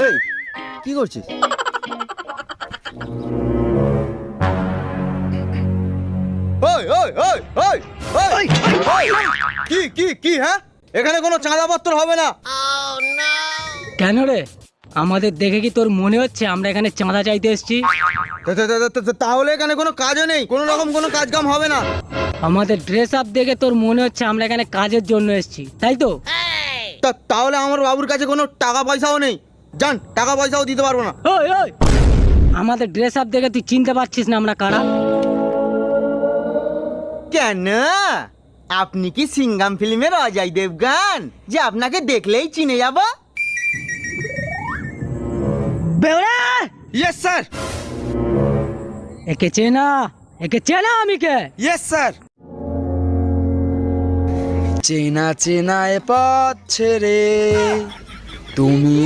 এই কি করছিস? ওই ওই ওই ওই ওই কি কি কি হ্যাঁ, এখানে কোনো চাঁদাপত্র হবে না। কেন রে, আমাদের দেখে কি তোর মনে হচ্ছে আমরা এখানে চাঁদা চাইতে এসেছি? তাহলে এখানে কোনো কাজও নেই, কোনো রকম কোনো কাজ কাম হবে না। আমাদের ড্রেস আপ দেখে তোর মনে হচ্ছে আমরা এখানে কাজের জন্য এসেছি, তাই তো? তাহলে আমার বাবুর কাছে কোনো টাকা পয়সাও নেই, জান, টাকা পয়সাও দিতে পারবো না। ওই ওই, আমাদের ড্রেস আপ দেখে তুই চিনতে পারছিস না আমরা কারা? কেন, আপনি কি সিঙ্গাম ফিল্মের অজয় দেবগান যে আপনাকে দেখলেই চিনে যাব? বেউড়া, ইয়েস স্যার। একে চেনা আমি কে? Yes sir. চেনা চেনা এ পথ ছেড়ে তুমি